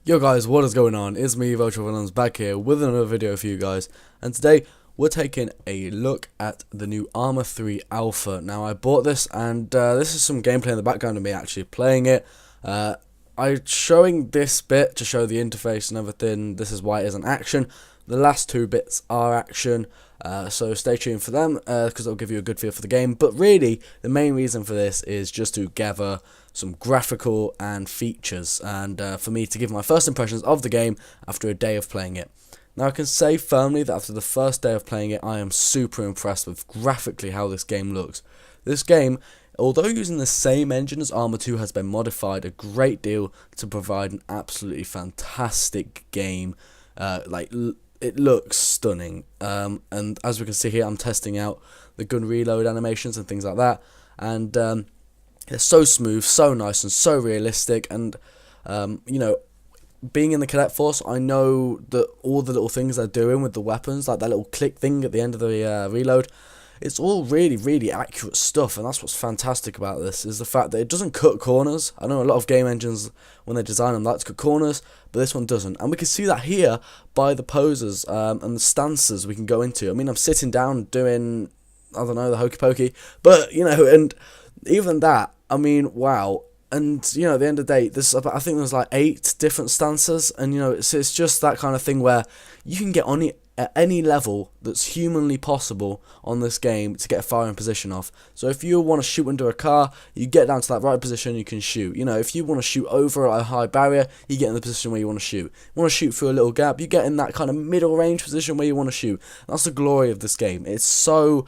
Yo guys, what is going on? It's me, VirtualVenomZ, back here with another video for you guys. And today, we're taking a look at the new ARMA 3 Alpha. Now, I bought this, and this is some gameplay in the background of me actually playing it. I'm showing this bit to show the interface and everything. This is why it isn't action. The last two bits are action, so stay tuned for them, because they'll give you a good feel for the game. But really, the main reason for this is just to gather some graphical and features, and for me to give my first impressions of the game after a day of playing it. Now, I can say firmly that after the first day of playing it, I am super impressed with graphically how this game looks. This game, although using the same engine as ARMA 2, has been modified a great deal to provide an absolutely fantastic game. It looks stunning, and as we can see here, I'm testing out the gun reload animations and things like that, and they're so smooth, so nice, and so realistic. And being in the cadet force, I know that all the little things they're doing with the weapons, like that little click thing at the end of the reload, it's all really accurate stuff. And that's what's fantastic about this, is the fact that it doesn't cut corners. I know a lot of game engines, when they design them, like to cut corners, but this one doesn't. And we can see that here by the poses and the stances we can go into. I mean, I'm sitting down doing, I don't know, the hokey pokey, but and even that, I mean, wow. And at the end of the day, I think there's like 8 different stances, and it's just that kind of thing where you can get on it at any level that's humanly possible on this game to get a firing position off. So if you want to shoot under a car, you get down to that right position, you can shoot. If you want to shoot over a high barrier, you get in the position where you want to shoot. You want to shoot through a little gap, you get in that kind of middle range position where you want to shoot. That's the glory of this game. It's so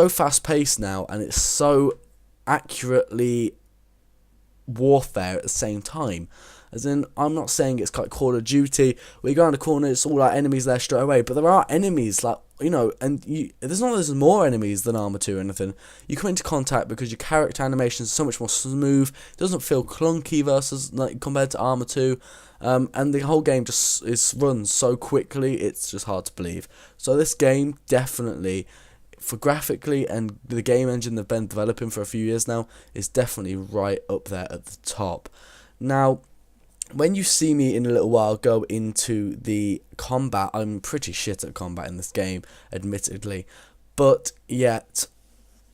fast paced now, and it's so accurately warfare at the same time. As in, I'm not saying it's like Call of Duty where you go around the corner, it's all like enemies there straight away, but there are enemies, like, and there's not there's more enemies than Arma 2 or anything. You come into contact because your character animation is so much more smooth, it doesn't feel clunky versus like compared to Arma 2, and the whole game just runs so quickly, it's just hard to believe. So this game definitely, for graphically and the game engine they've been developing for a few years now, is definitely right up there at the top. Now, when you see me in a little while go into the combat, I'm pretty shit at combat in this game, admittedly, but yet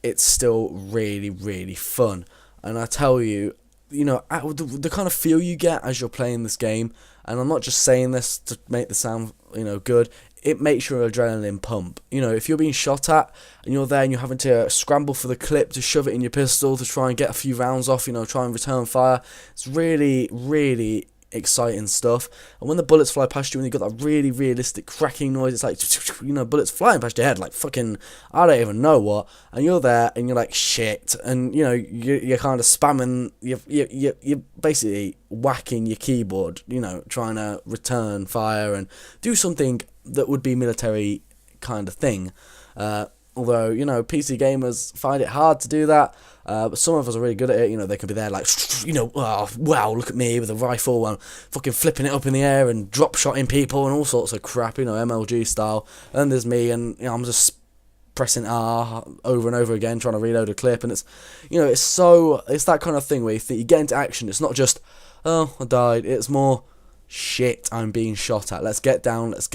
it's still really fun. And I tell you, the kind of feel you get as you're playing this game, and I'm not just saying this to make the sound good, it makes your adrenaline pump. If you're being shot at and you're there and you're having to scramble for the clip to shove it in your pistol to try and get a few rounds off, try and return fire, it's really exciting stuff. And when the bullets fly past you and you got that really realistic cracking noise, it's like bullets flying past your head like fucking I don't even know what, and you're there and you're like shit, and you're kind of spamming, you're basically whacking your keyboard, trying to return fire and do something that would be military kind of thing. Although, PC gamers find it hard to do that, but some of us are really good at it. They can be there like, oh, wow, look at me with a rifle and fucking flipping it up in the air and drop-shotting people and all sorts of crap, MLG style. And then there's me, and I'm just pressing R over and over again, trying to reload a clip, and it's that kind of thing where you get into action. It's not just, oh, I died. It's more, shit, I'm being shot at. Let's get down, let's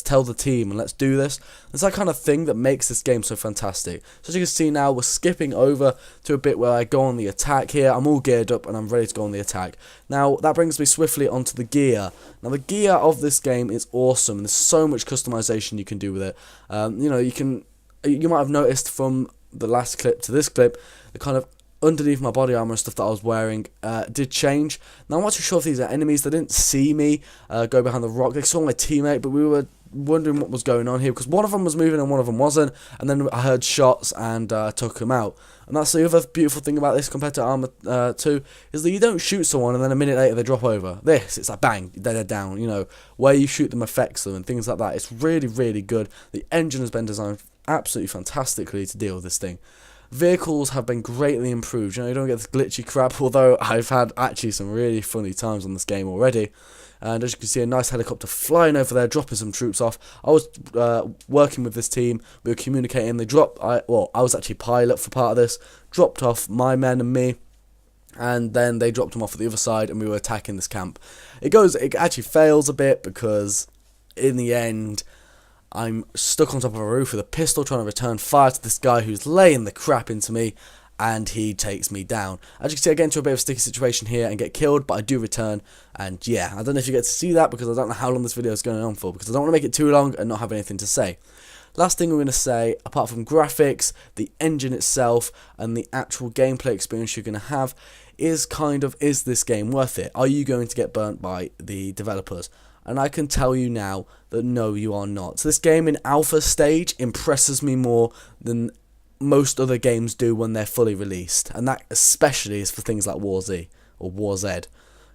tell the team and let's do this. It's that kind of thing that makes this game so fantastic. So as you can see now, we're skipping over to a bit where I go on the attack here. I'm all geared up and I'm ready to go on the attack. Now, that brings me swiftly onto the gear. Now, the gear of this game is awesome. There's so much customization you can do with it. You might have noticed from the last clip to this clip, the kind of underneath my body armor and stuff that I was wearing did change. Now, I'm not too sure if these are enemies. They didn't see me go behind the rock. They saw my teammate, but we were wondering what was going on here because one of them was moving and one of them wasn't, and then I heard shots and took him out. And that's the other beautiful thing about this compared to Arma 2, is that you don't shoot someone and then a minute later they drop over. It's like bang, they're down. Where you shoot them affects them and things like that. It's really good. The engine has been designed absolutely fantastically to deal with this thing. Vehicles have been greatly improved. You don't get this glitchy crap, although I've had actually some really funny times on this game already. And as you can see, a nice helicopter flying over there, dropping some troops off. I was working with this team. We were communicating. I was actually pilot for part of this. Dropped off my men and me. and then they dropped him off at the other side, and we were attacking this camp. It actually fails a bit, because in the end, I'm stuck on top of a roof with a pistol trying to return fire to this guy who's laying the crap into me, and he takes me down. As you can see, I get into a bit of a sticky situation here and get killed, but I do return, and yeah, I don't know if you get to see that, because I don't know how long this video is going on for, because I don't want to make it too long and not have anything to say. Last thing we're going to say, apart from graphics, the engine itself, and the actual gameplay experience you're going to have, is this game worth it? Are you going to get burnt by the developers? And I can tell you now that no, you are not. So this game in alpha stage impresses me more than most other games do when they're fully released. And that especially is for things like War Z or War Z.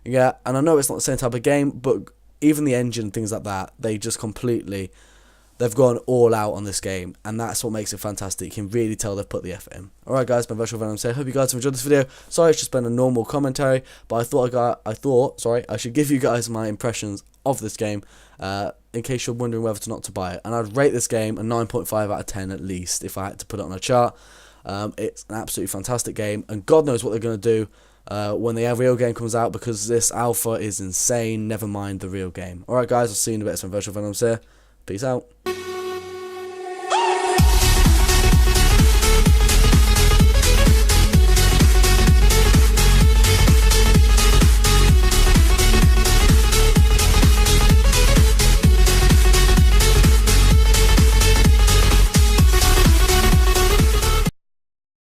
Yeah, and I know it's not the same type of game, but even the engine and things like that, they've gone all out on this game, and that's what makes it fantastic. You can really tell they've put the effort in. Alright guys, my VirtualVenomZ here. Hope you guys have enjoyed this video. Sorry it's just been a normal commentary, but I thought I should give you guys my impressions of this game, in case you're wondering whether or not to buy it. And I'd rate this game a 9.5 out of 10 at least, if I had to put it on a chart. It's an absolutely fantastic game, and God knows what they're going to do when the real game comes out, because this alpha is insane, never mind the real game. Alright guys, I'll see you in a bit. It's my VirtualVenomZ here. Peace out.